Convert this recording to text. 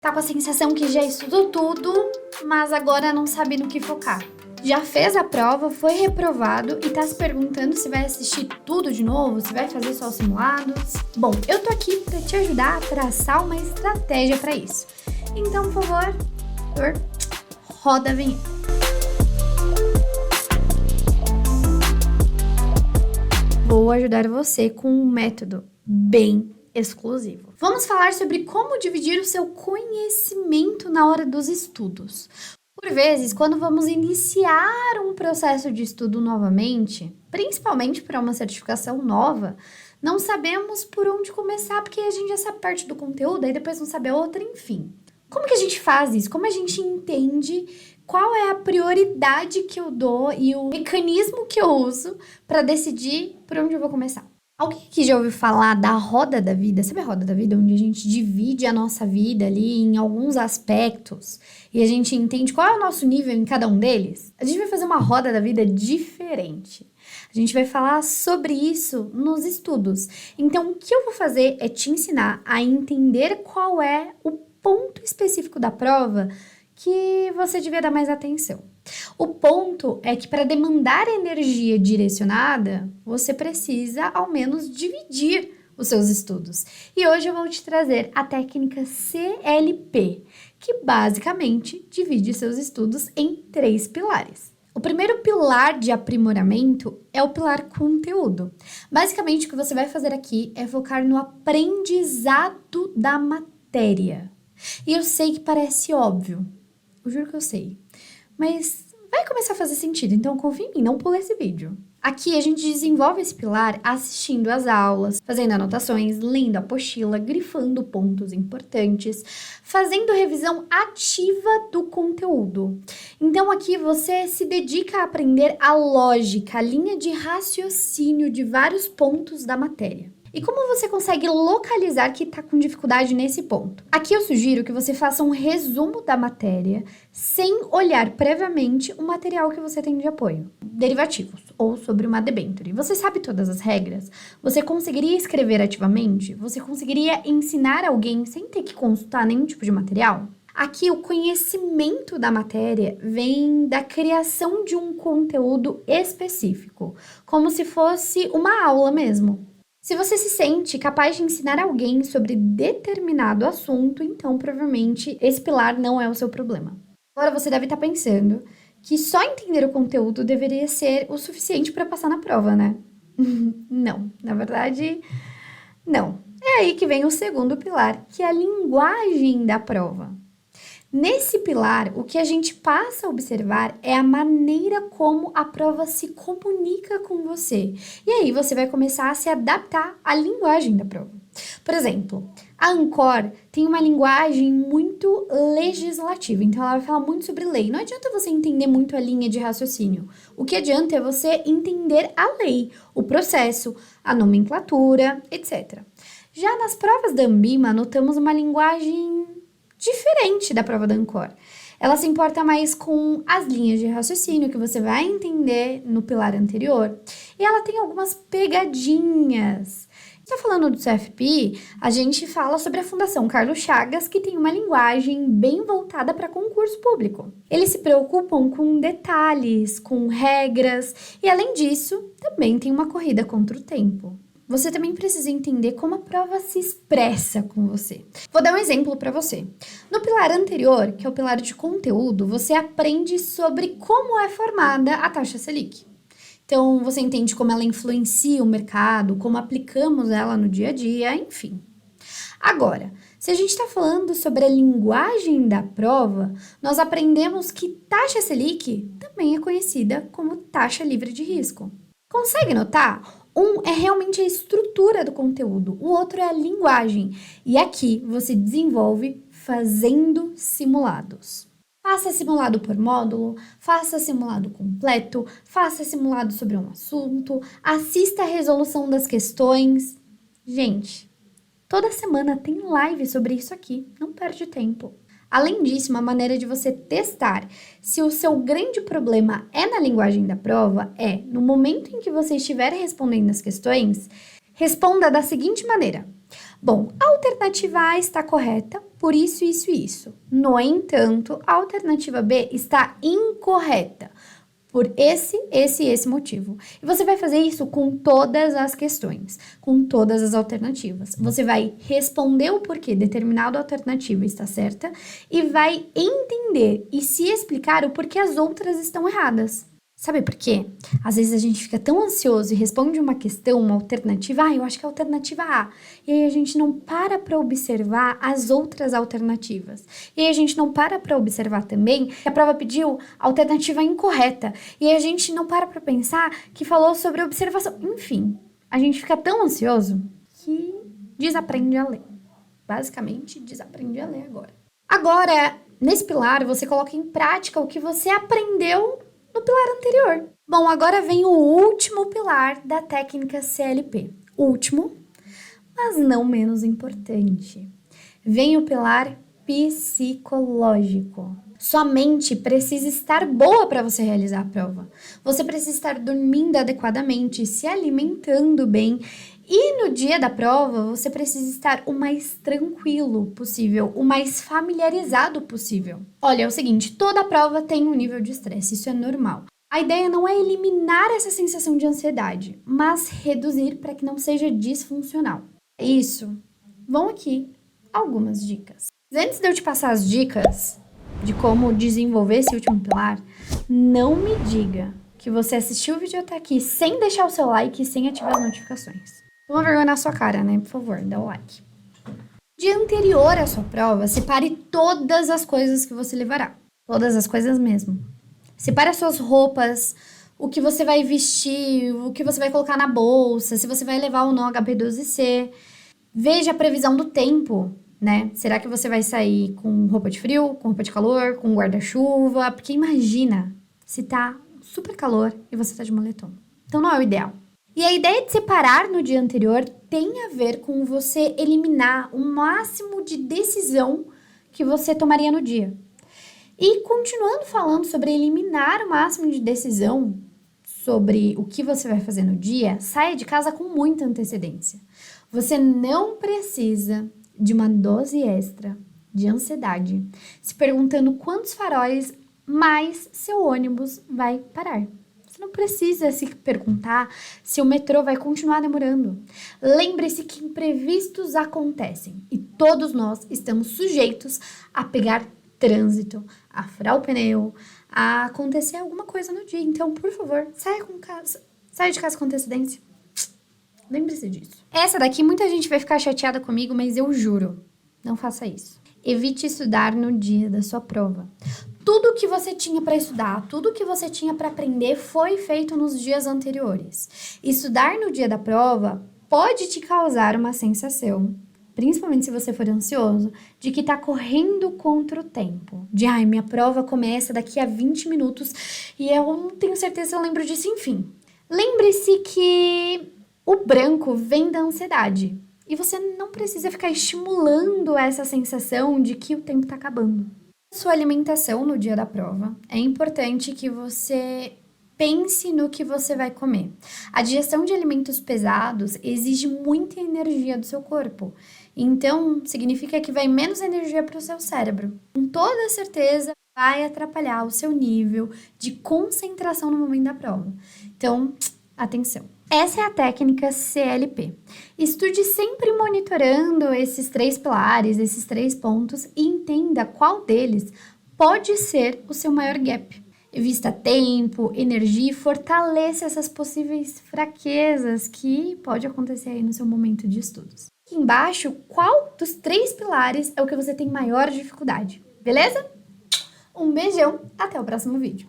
Tá com a sensação que já estudou tudo, mas agora não sabe no que focar. Já fez a prova, foi reprovado e tá se perguntando se vai assistir tudo de novo, se vai fazer só os simulados. Bom, eu tô aqui para te ajudar a traçar uma estratégia para isso. Então, por favor, roda a vinheta. Vou ajudar você com um método bem exclusivo. Vamos falar sobre como dividir o seu conhecimento na hora dos estudos. Por vezes, quando vamos iniciar um processo de estudo novamente, principalmente para uma certificação nova, não sabemos por onde começar, porque a gente já sabe parte do conteúdo, aí depois não sabe a outra, enfim. Como que a gente faz isso? Como a gente entende qual é a prioridade que eu dou e o mecanismo que eu uso para decidir por onde eu vou começar? Alguém aqui já ouviu falar da roda da vida? Sabe a roda da vida, onde a gente divide a nossa vida ali em alguns aspectos e a gente entende qual é o nosso nível em cada um deles? A gente vai fazer uma roda da vida diferente. A gente vai falar sobre isso nos estudos. Então, o que eu vou fazer é te ensinar a entender qual é o ponto específico da prova que você devia dar mais atenção. O ponto é que para demandar energia direcionada, você precisa ao menos dividir os seus estudos. E hoje eu vou te trazer a técnica CLP, que basicamente divide seus estudos em 3 pilares. O primeiro pilar de aprimoramento é o pilar conteúdo. Basicamente, o que você vai fazer aqui é focar no aprendizado da matéria. E eu sei que parece óbvio, eu juro que eu sei, mas vai começar a fazer sentido, então confia em mim, não pula esse vídeo. Aqui a gente desenvolve esse pilar assistindo às aulas, fazendo anotações, lendo a apostila, grifando pontos importantes, fazendo revisão ativa do conteúdo. Então aqui você se dedica a aprender a lógica, a linha de raciocínio de vários pontos da matéria. E como você consegue localizar que está com dificuldade nesse ponto? Aqui eu sugiro que você faça um resumo da matéria sem olhar previamente o material que você tem de apoio. Derivativos ou sobre uma debênture. Você sabe todas as regras? Você conseguiria escrever ativamente? Você conseguiria ensinar alguém sem ter que consultar nenhum tipo de material? Aqui, o conhecimento da matéria vem da criação de um conteúdo específico, como se fosse uma aula mesmo. Se você se sente capaz de ensinar alguém sobre determinado assunto, então provavelmente esse pilar não é o seu problema. Agora você deve estar pensando que só entender o conteúdo deveria ser o suficiente para passar na prova, né? Não, na verdade, não. É aí que vem o segundo pilar, que é a linguagem da prova. Nesse pilar, o que a gente passa a observar é a maneira como a prova se comunica com você. E aí você vai começar a se adaptar à linguagem da prova. Por exemplo, a Ancor tem uma linguagem muito legislativa, então ela vai falar muito sobre lei. Não adianta você entender muito a linha de raciocínio. O que adianta é você entender a lei, o processo, a nomenclatura, etc. Já nas provas da Ambima, notamos uma linguagem diferente da prova da Ancor. Ela se importa mais com as linhas de raciocínio que você vai entender no pilar anterior. E ela tem algumas pegadinhas. Está falando do CFP, a gente fala sobre a Fundação Carlos Chagas, que tem uma linguagem bem voltada para concurso público. Eles se preocupam com detalhes, com regras, e além disso, também tem uma corrida contra o tempo. Você também precisa entender como a prova se expressa com você. Vou dar um exemplo para você. No pilar anterior, que é o pilar de conteúdo, você aprende sobre como é formada a taxa Selic. Então, você entende como ela influencia o mercado, como aplicamos ela no dia a dia, enfim. Agora, se a gente está falando sobre a linguagem da prova, nós aprendemos que taxa Selic também é conhecida como taxa livre de risco. Consegue notar? Um é realmente a estrutura do conteúdo, o outro é a linguagem. E aqui você desenvolve fazendo simulados. Faça simulado por módulo, faça simulado completo, faça simulado sobre um assunto, assista a resolução das questões. Gente, toda semana tem live sobre isso aqui, não perde tempo. Além disso, uma maneira de você testar se o seu grande problema é na linguagem da prova é, no momento em que você estiver respondendo as questões, responda da seguinte maneira: Bom, a alternativa A está correta por isso, isso e isso. No entanto, a alternativa B está incorreta por esse motivo. E você vai fazer isso com todas as questões, com todas as alternativas. Você vai responder o porquê determinada alternativa está certa e vai entender e se explicar o porquê as outras estão erradas. Sabe por quê? Às vezes a gente fica tão ansioso e responde uma questão, uma alternativa, eu acho que é a alternativa A. E aí a gente não para observar as outras alternativas. E aí a gente não para observar também que a prova pediu a alternativa incorreta. E aí a gente não para pensar que falou sobre observação. Enfim, a gente fica tão ansioso que desaprende a ler. Basicamente, desaprende a ler agora. Agora, nesse pilar, você coloca em prática o que você aprendeu no pilar anterior. Bom, agora vem o último pilar da técnica CLP. Último, mas não menos importante. Vem o pilar psicológico. Sua mente precisa estar boa para você realizar a prova. Você precisa estar dormindo adequadamente, se alimentando bem. E no dia da prova, você precisa estar o mais tranquilo possível, o mais familiarizado possível. Olha, é o seguinte, toda prova tem um nível de estresse, isso é normal. A ideia não é eliminar essa sensação de ansiedade, mas reduzir para que não seja disfuncional. É isso. Vão aqui algumas dicas. Antes de eu te passar as dicas de como desenvolver esse último pilar, não me diga que você assistiu o vídeo até aqui sem deixar o seu like e sem ativar as notificações. Toma vergonha na sua cara, né? Por favor, dá o like. Dia anterior à sua prova, separe todas as coisas que você levará. Todas as coisas mesmo. Separe as suas roupas, o que você vai vestir, o que você vai colocar na bolsa, se você vai levar ou não HP12C. Veja a previsão do tempo, né? Será que você vai sair com roupa de frio, com roupa de calor, com guarda-chuva? Porque imagina se tá super calor e você tá de moletom. Então não é o ideal. E a ideia de separar no dia anterior tem a ver com você eliminar o máximo de decisão que você tomaria no dia. E continuando falando sobre eliminar o máximo de decisão sobre o que você vai fazer no dia, saia de casa com muita antecedência. Você não precisa de uma dose extra de ansiedade, se perguntando quantos faróis mais seu ônibus vai parar. Você não precisa se perguntar se o metrô vai continuar demorando. Lembre-se que imprevistos acontecem e todos nós estamos sujeitos a pegar trânsito, a furar o pneu, a acontecer alguma coisa no dia. Então, por favor, saia de casa com antecedência. Lembre-se disso. Essa daqui, muita gente vai ficar chateada comigo, mas eu juro, não faça isso. Evite estudar no dia da sua prova. Tudo que você tinha para estudar, tudo que você tinha para aprender foi feito nos dias anteriores. Estudar no dia da prova pode te causar uma sensação, principalmente se você for ansioso, de que tá correndo contra o tempo. De, minha prova começa daqui a 20 minutos e eu não tenho certeza se eu lembro disso, enfim. Lembre-se que o branco vem da ansiedade. E você não precisa ficar estimulando essa sensação de que o tempo tá acabando. Sua alimentação no dia da prova, é importante que você pense no que você vai comer. A digestão de alimentos pesados exige muita energia do seu corpo. Então, significa que vai menos energia para o seu cérebro. Com toda certeza, vai atrapalhar o seu nível de concentração no momento da prova. Então, atenção. Essa é a técnica CLP. Estude sempre monitorando esses 3 pilares, esses 3 pontos e entenda qual deles pode ser o seu maior gap. Invista tempo, energia e fortaleça essas possíveis fraquezas que pode acontecer aí no seu momento de estudos. Aqui embaixo, qual dos 3 pilares é o que você tem maior dificuldade, beleza? Um beijão, até o próximo vídeo.